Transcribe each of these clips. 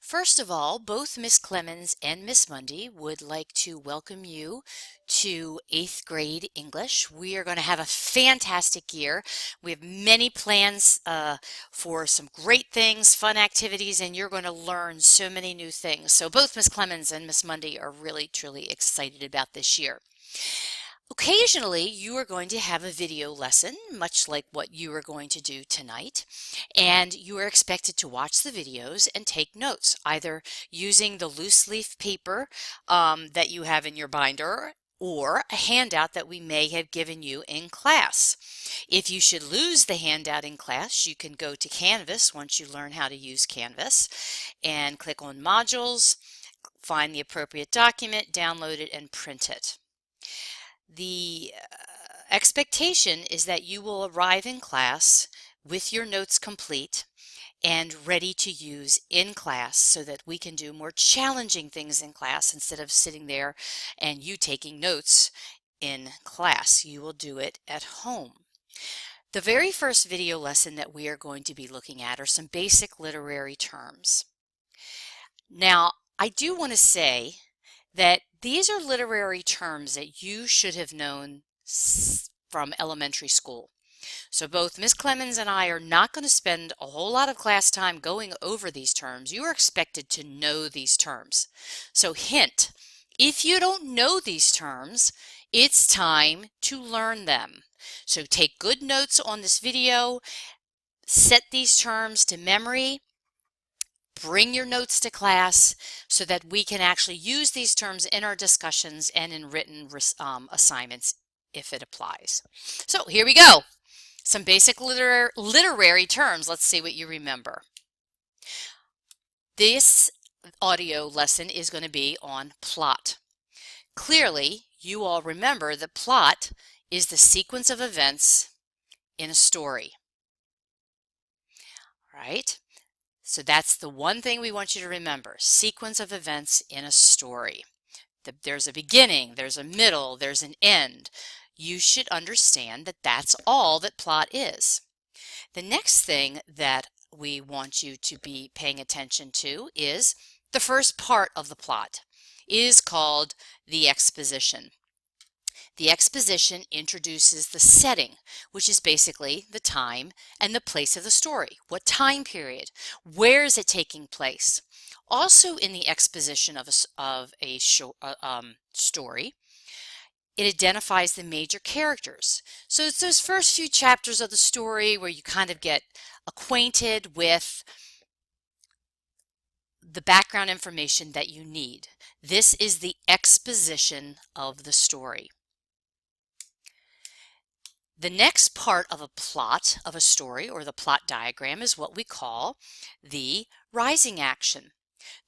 First of all, both Miss Clemens and Miss Mundy would like to welcome you to 8th grade English. We are going to have a fantastic year. We have many plans for some great things, fun activities, and you're going to learn so many new things. So both Miss Clemens and Miss Mundy are really, truly excited about this year. Occasionally, you are going to have a video lesson, much like what you are going to do tonight, and you are expected to watch the videos and take notes, either using the loose leaf paper that you have in your binder or a handout that we may have given you in class. If you should lose the handout in class, you can go to Canvas once you learn how to use Canvas and click on Modules, find the appropriate document, download it, and print it. The expectation is that you will arrive in class with your notes complete and ready to use in class so that we can do more challenging things in class instead of sitting there and you taking notes in class. You will do it at home. The very first video lesson that we are going to be looking at are some basic literary terms. Now, I do want to say that these are literary terms that you should have known from elementary school. So both Miss Clemens and I are not going to spend a whole lot of class time going over these terms. You are expected to know these terms. So hint, if you don't know these terms, it's time to learn them. So take good notes on this video, set these terms to memory, bring your notes to class so that we can actually use these terms in our discussions and in written assignments if it applies. So here we go. Some basic literary terms. Let's see what you remember. This audio lesson is going to be on plot. Clearly, you all remember that plot is the sequence of events in a story. All right? So that's the one thing we want you to remember, sequence of events in a story. There's a beginning, there's a middle, there's an end. You should understand that that's all that plot is. The next thing that we want you to be paying attention to is the first part of the plot. It is called the exposition. The exposition introduces the setting, which is basically the time and the place of the story. What time period? Where is it taking place? Also in the exposition of a story, it identifies the major characters. So it's those first few chapters of the story where you kind of get acquainted with the background information that you need. This is the exposition of the story. The next part of a plot of a story, or the plot diagram, is what we call the rising action.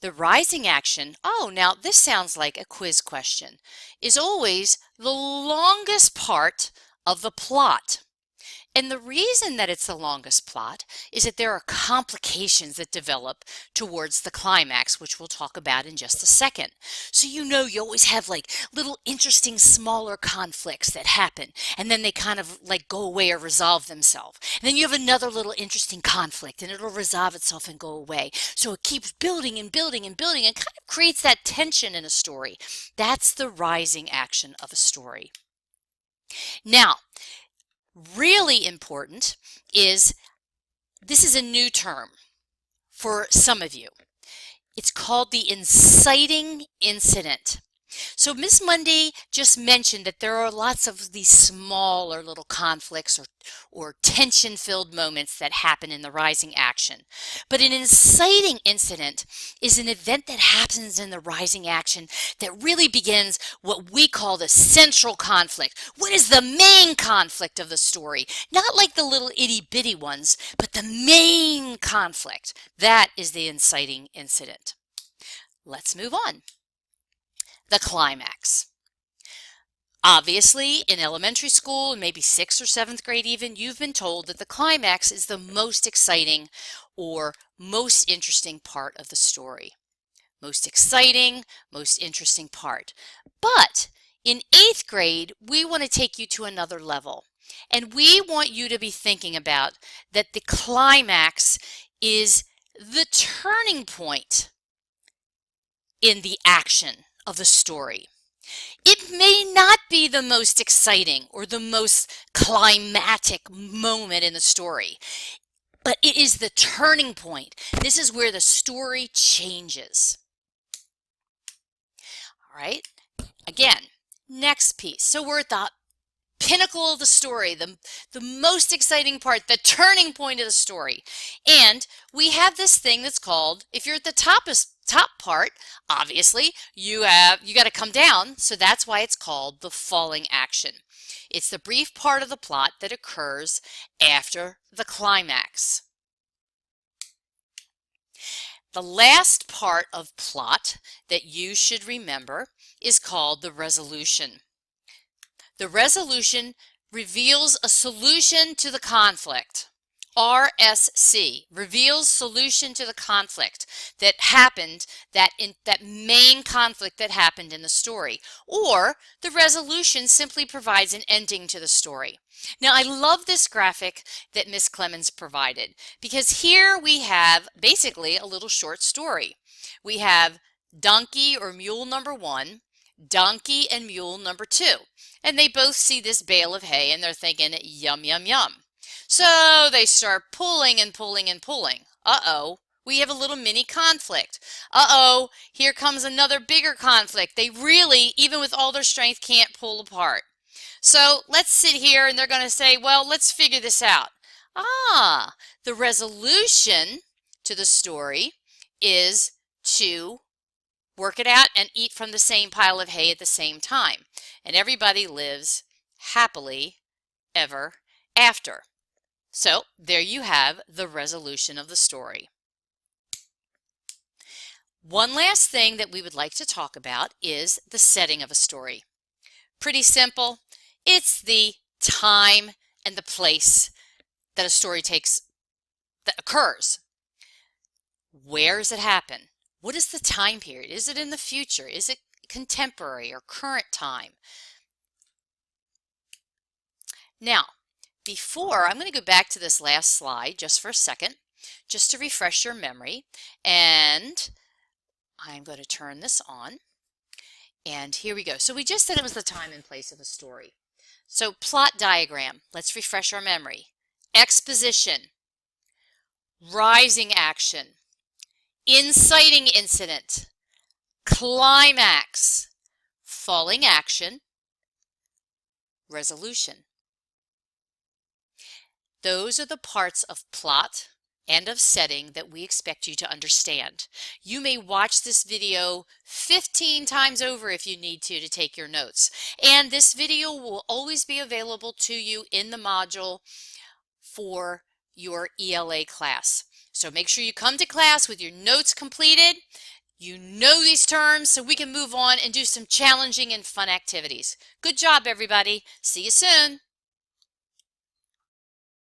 The rising action, oh, now this sounds like a quiz question, is always the longest part of the plot. And the reason that it's the longest plot is that there are complications that develop towards the climax, which we'll talk about in just a second. So you know you always have like little interesting smaller conflicts that happen, and then they kind of like go away or resolve themselves. And then you have another little interesting conflict, and it'll resolve itself and go away. So it keeps building and building and building and kind of creates that tension in a story. That's the rising action of a story. Now, really important is, this is a new term for some of you. It's called the inciting incident. So Miss Mundy just mentioned that there are lots of these smaller little conflicts or tension-filled moments that happen in the rising action. But an inciting incident is an event that happens in the rising action that really begins what we call the central conflict. What is the main conflict of the story? Not like the little itty-bitty ones, but the main conflict. That is the inciting incident. Let's move on. The climax. Obviously, in elementary school, and maybe 6th or 7th grade even, you've been told that the climax is the most exciting or most interesting part of the story. Most exciting, most interesting part. But in 8th grade, we want to take you to another level. And we want you to be thinking about that the climax is the turning point in the action of the story. It may not be the most exciting or the most climatic moment in the story, but it is the turning point. This is where the story changes. All right, again, next piece. So we're at the pinnacle of the story, the most exciting part, the turning point of the story. And we have this thing that's called, if you're at the top part, obviously, you got to come down, so that's why it's called the falling action. It's the brief part of the plot that occurs after the climax. The last part of plot that you should remember is called the resolution. The resolution reveals a solution to the conflict. RSC, reveals solution to the conflict that happened, that main conflict that happened in the story. Or the resolution simply provides an ending to the story. Now, I love this graphic that Miss Clemens provided, because here we have basically a little short story. We have donkey or mule number 1, donkey and mule number 2. And they both see this bale of hay and they're thinking, yum, yum, yum. So they start pulling and pulling and pulling. Uh-oh, we have a little mini conflict. Uh-oh, here comes another bigger conflict. They really, even with all their strength, can't pull apart. So let's sit here and they're going to say, well, let's figure this out. Ah, the resolution to the story is to work it out and eat from the same pile of hay at the same time. And everybody lives happily ever after. So there you have the resolution of the story. One last thing that we would like to talk about is the setting of a story. Pretty simple. It's the time and the place that a story that occurs. Where does it happen? What is the time period? Is it in the future? Is it contemporary or current time? Now, I'm going to go back to this last slide just for a second, just to refresh your memory. And I'm going to turn this on. And here we go. So we just said it was the time and place of a story. So plot diagram, let's refresh our memory. Exposition, rising action, inciting incident, climax, falling action, resolution. Those are the parts of plot and of setting that we expect you to understand. You may watch this video 15 times over if you need to take your notes. And this video will always be available to you in the module for your ELA class. So make sure you come to class with your notes completed. You know these terms so we can move on and do some challenging and fun activities. Good job, everybody. See you soon.